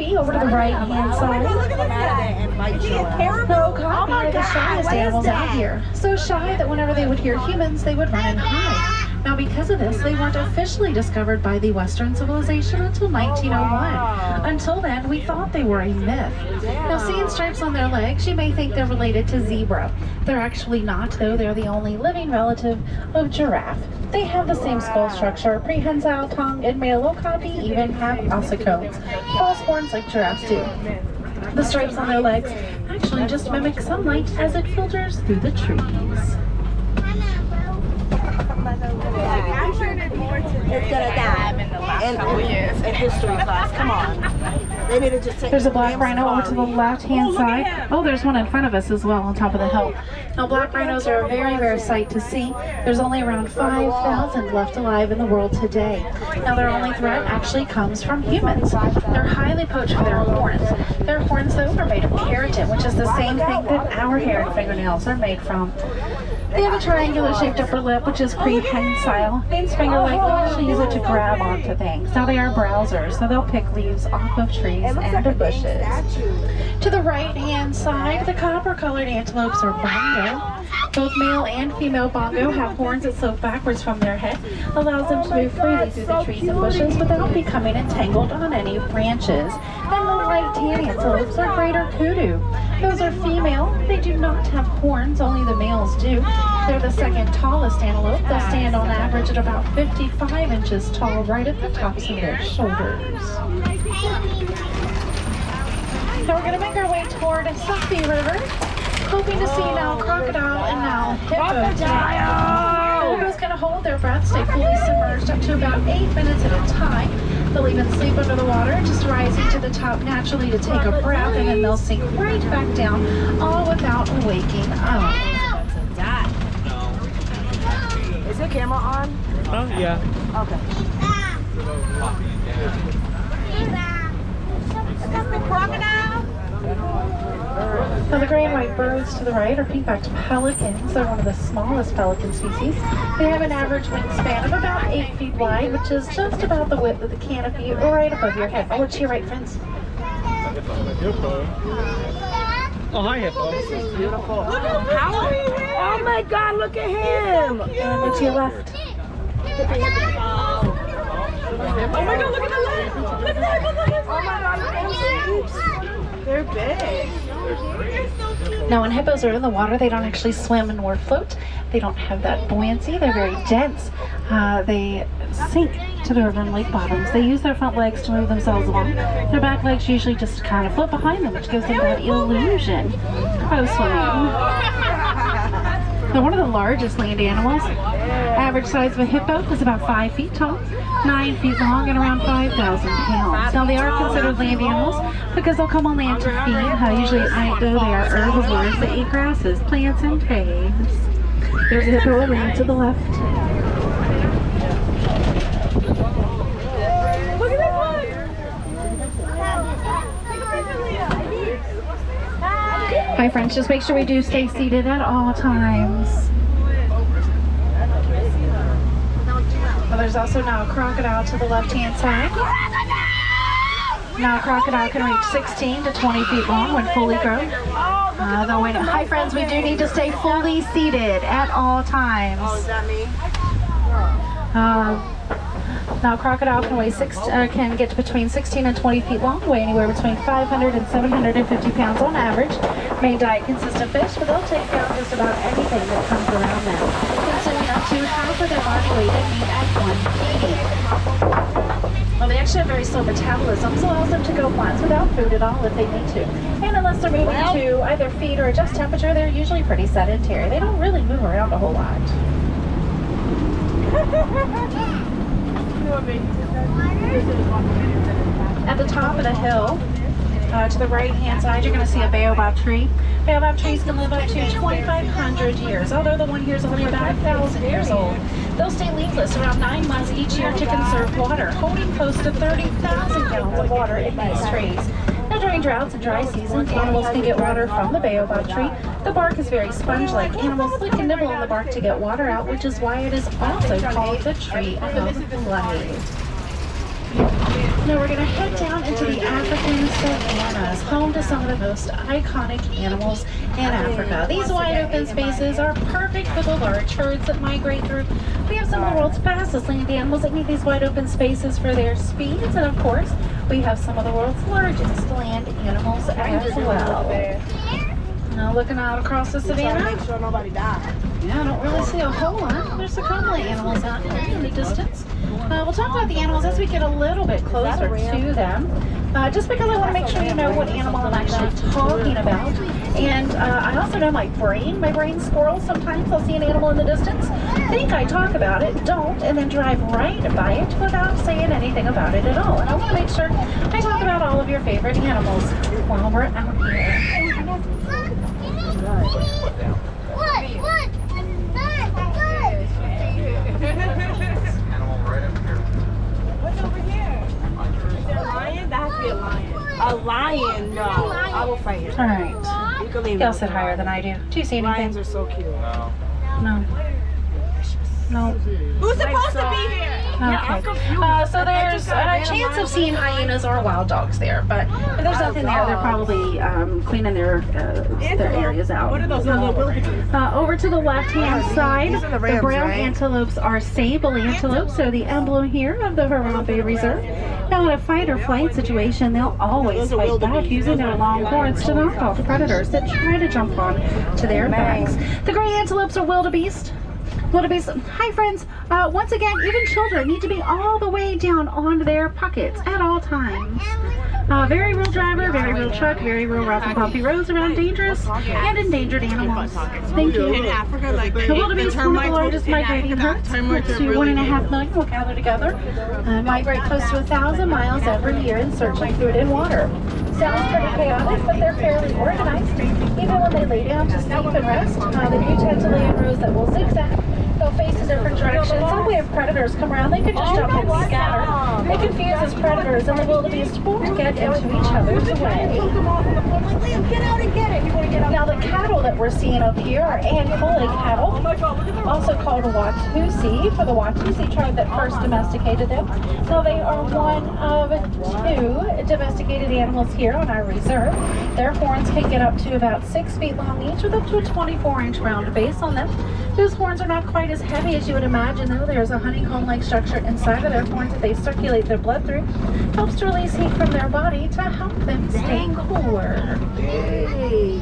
Okapi over to the right-hand side. The Okapi are the shyest animals out here. So shy that whenever they would hear humans, they would run and hide. Now, because of this, they weren't officially discovered by the Western civilization until 1901. Until then, we thought they were a myth. Now, seeing stripes on their legs, you may think they're related to zebra. They're actually not, though. They're the only living relative of giraffe. They have the same skull structure, prehensile tongue, and male Okapi even have ossicones, false horns like giraffes do. The stripes on their legs actually just mimic sunlight as it filters through the trees. It's gonna die in history class. Come on. They need to just take. There's a black rhino over to the left-hand side. Oh, there's one in front of us as well on top of the hill. Now, black rhinos are a very rare sight to see. There's only around 5,000 left alive in the world today. Now, their only threat actually comes from humans. They're highly poached for their horns. Their horns, though, are made of keratin, which is the same thing that our hair and fingernails are made from. They have a triangular shaped upper lip, which is prehensile. Means finger-like. They actually use it to grab onto things. Now, they are browsers, so they'll pick leaves off of trees and bushes. To the right-hand side, the copper-colored antelopes are bongo. Both male and female bongo have horns that slope backwards from their head, allows them to move freely through the trees and bushes without becoming entangled on any branches. And the light tan antelopes are greater kudu. Those are female. They do not have horns, only the males do. They're the second tallest antelope. They'll stand on average at about 55 inches tall, right at the tops of their shoulders. Now we're going to make our way toward Suffy River, hoping to see now crocodile and now hippo. The hippo's going to hold their breath, stay fully submerged up to about 8 minutes at a time. They'll even sleep under the water, just rising to the top naturally to take a breath, and then they'll sink right back down, all without waking up. Is your camera on? Oh, yeah. Okay. Is this the crocodile? Now, the gray and white birds to the right are pink-backed pelicans. They're one of the smallest pelican species. They have an average wingspan of about 8 feet wide, which is just about the width of the canopy right above your head. Oh, to your right, friends. Hippo. Oh, hi, Hippo. This is beautiful. Oh my God, look at him. And look to your left. Oh my God, look at the leg. Look at that. Oh my God, look at them. They're big. Now, when hippos are in the water, they don't actually swim nor float. They don't have that buoyancy. They're very dense. They sink to the river and lake bottoms. They use their front legs to move themselves along. Their back legs usually just kind of float behind them, which gives them that illusion of swimming. Now, one of the largest land animals, average size of a hippo is about 5 feet tall, 9 feet long, and around 5,000 pounds. Now, they are considered land animals because they'll come on land to feed. Usually at night, though, they are herbivores. They eat grasses, plants, and caves. There's a hippo over to the left. Look at this one. Hi, friends. Just make sure we do stay seated at all times. Well, there's also now a crocodile to the left-hand side. Now, a crocodile can reach 16 to 20 feet long when fully grown. Hi, friends. We do need to stay fully seated at all times. Oh, is that me? Now, crocodile can get to between 16 and 20 feet long, weigh anywhere between 500 and 750 pounds on average. Main diet consists of fish, but they'll take down just about anything that comes around them, consuming up to half of their body weight in meat at one feeding. Well, they actually have very slow metabolism, so allows them to go months without food at all if they need to. And unless they're moving to either feed or adjust temperature, they're usually pretty sedentary. They don't really move around a whole lot. At the top of the hill, to the right-hand side, you're going to see a baobab tree. Baobab trees can live up to 2,500 years, although the one here is only about 1,000 years old. They'll stay leafless around 9 months each year to conserve water, holding close to 30,000 gallons of water in these trees. Now, during droughts and dry seasons, animals can get water from the baobab tree. The bark is very sponge-like. Animals lick and nibble on the bark to get water out, which is why it is also called the tree of life. Now we're going to head down into the African savannas, home to some of the most iconic animals in Africa. These wide open spaces are perfect for the large herds that migrate through. We have some of the world's fastest land animals that need these wide open spaces for their speeds, and of course, we have some of the world's largest land animals as well. Now looking out across the savannah. Make sure nobody dies. Yeah, I don't really see a whole lot. There's a couple of animals out here in the distance. We'll talk about the animals as we get a little bit closer to them. Just because I want to make sure you know what animal I'm actually talking about. And I also know my brain squirrels. Sometimes I'll see an animal in the distance, think I talk about it, don't, and then drive right by it without saying anything about it at all. And I want to make sure I talk about all of your favorite animals while we're out here. What's over here? Is there a lion? That has to be a lion. A lion? No. I will fight it. All right. You can leave Y'all it. sit higher than I do. Do you see Lions anything? are so cute. No. No. Who's supposed to be here? Okay. So there's a chance of seeing hyenas or wild dogs there, but if there's nothing there, they're probably cleaning their areas out. What are those little wildebeest? Over to the left-hand side, These are the the rams, brown right? antelopes are sable antelopes, so the emblem here of the Harambe Reserve. Now in a fight or flight situation, they'll always Those are fight back wildebeest. using their long horns to knock off predators that try to jump on to their backs. The gray antelopes are wildebeest. Hi friends, once again, even children need to be all the way down on their pockets at all times. Very real driver, very real truck, very real rough and bumpy roads around dangerous and endangered animals. Thank you. In Africa, like The wildebeest, one of the largest migrating herds, up to 1.5 million will gather together, migrate close to 1,000 miles every year in search of food and water. Sounds pretty chaotic, but they're fairly organized. Even when they lay down to sleep and rest, they do tend to lay in rows that will zigzag, go face in different directions. Some way if predators come around, they could just jump and scatter. They confuse as predators, and the wildebeest won't get into each other's way. Get out and get it. You want to get out? Now the cattle that we're seeing up here are Ankole cattle, also called Watusi, for the Watusi tribe that first domesticated them. So they are one of 2 domesticated animals here on our reserve. Their horns can get up to about 6 feet long each, with up to a 24-inch round base on them. Those horns are not quite as heavy as you would imagine, though. There's a honeycomb-like structure inside of their horns that they circulate their blood through. Helps to release heat from their body to help them stay cooler. Hey,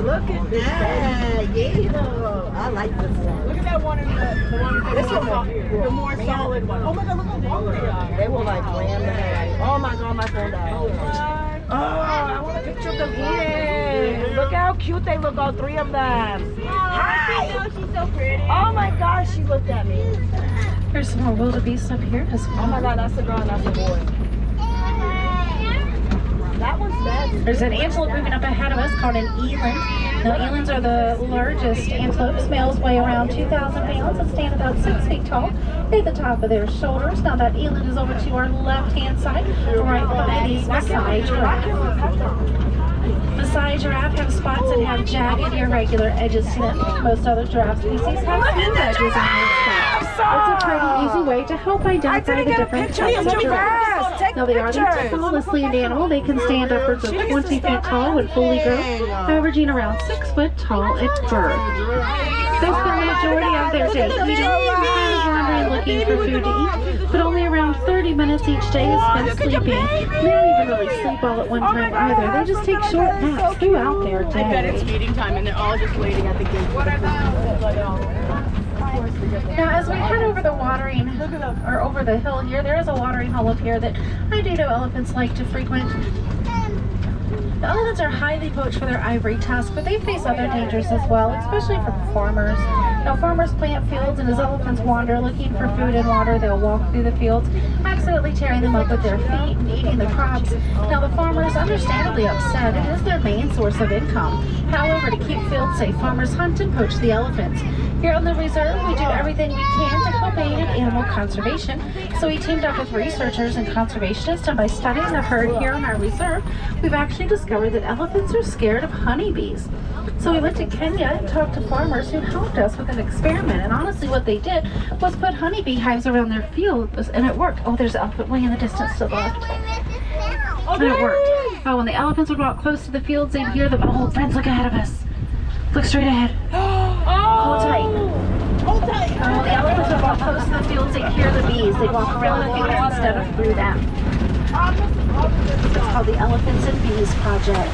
look at that. Yeah. I like this one. Look at that one in this one, the more solid one. Oh my God, look how long they are. They will like ram the head. Oh my God, my phone died. Oh, I want a picture of them eating. Look how cute they look, all 3 of them. Hi. She's so pretty. Oh my gosh, she looked at me. There's some more wildebeest up here as well. Oh my God, that's the girl and that's the boy. That one's dead. There's an antelope moving up ahead of us called an eland. Now elands are the largest antelopes. Males weigh around 2,000 pounds and stand about 6 feet tall at the top of their shoulders. Now that eland is over to our left-hand side, right by the Maasai giraffe. Maasai giraffe have spots that have jagged, irregular edges to them. Most other giraffe species have smooth edges on their spots. It's a pretty easy way to help identify the different types of giraffes. Now they are the tallest land animal. They can stand upwards of 20 feet tall when fully grown, averaging around 6 foot tall at birth. They spend the majority of their day eating, sometimes wandering looking for food to eat, but only around 30 minutes each day is spent sleeping. They don't even really sleep all at one time either. They just take short naps throughout their I bet it's day. feeding time and they're all just waiting at the gate. Now, as we head over the watering, or over the hill here, there is a watering hole up here that I do know elephants like to frequent. The elephants are highly poached for their ivory tusks, but they face other dangers as well, especially from farmers. Now, farmers plant fields, and as elephants wander looking for food and water, they'll walk through the fields, accidentally tearing them up with their feet and eating the crops. Now, the farmers, understandably upset, it is their main source of income. However, to keep fields safe, farmers hunt and poach the elephants. Here on the reserve, we do everything we can to help aid in animal conservation. So we teamed up with researchers and conservationists, and by studying the herd here on our reserve, we've actually discovered that elephants are scared of honeybees. So we went to Kenya and talked to farmers who helped us with an experiment. And honestly, what they did was put honeybee hives around their fields, and it worked. Oh, there's an elephant way in the distance to the left. And it worked. Oh, when the elephants would walk close to the fields, they'd hear them. Oh, friends, look ahead of us. Look straight ahead. Hold tight. Hold tight. Oh, the elephants would walk close to the fields, they'd hear the bees. They'd walk around the fields instead of through them. It's called the Elephants and Bees Project.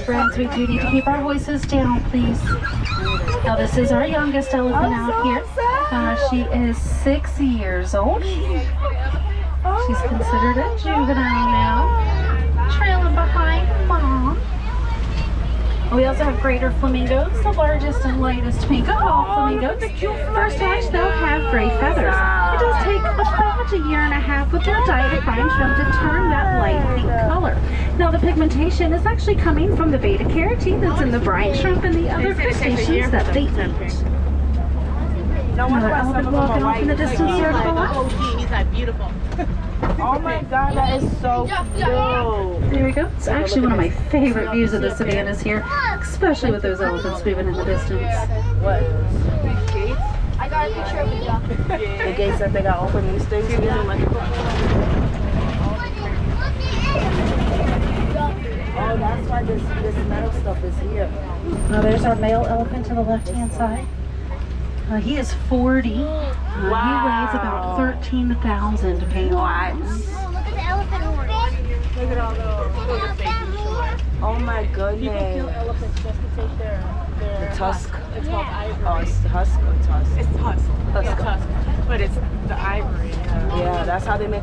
Friends, we do need to keep our voices down, please. Now, this is our youngest elephant out here. She is 6 years old. She's considered a juvenile now, trailing behind Mom. We also have greater flamingos, the largest and lightest pink of all flamingos. First hatch, they'll have gray feathers. It does take about a year and a half with their diet of fine trim to turn that light pink color. Now, the pigmentation is actually coming from the beta carotene that's in the brine shrimp and the other crustaceans that they eat. Another elephant walking off in the distance there to the left. He's like beautiful. Oh my God, that is so cute. There we go. It's actually one of my favorite views of the savannas here, especially with those elephants moving in the distance. What? I got a picture of it. The gates that they got open, these things. Oh, that's why this metal stuff is here. Now there's our male elephant to the left-hand side. He is 40. He weighs about 13,000 pounds. Oh, look at the elephant horns. Look at all those. Oh my goodness. Elephants just to take their The tusk. It's called ivory. Oh, it's the husk or tusk? It's tusk. Tusk. Yeah, tusk. But it's the ivory. Yeah, that's how they make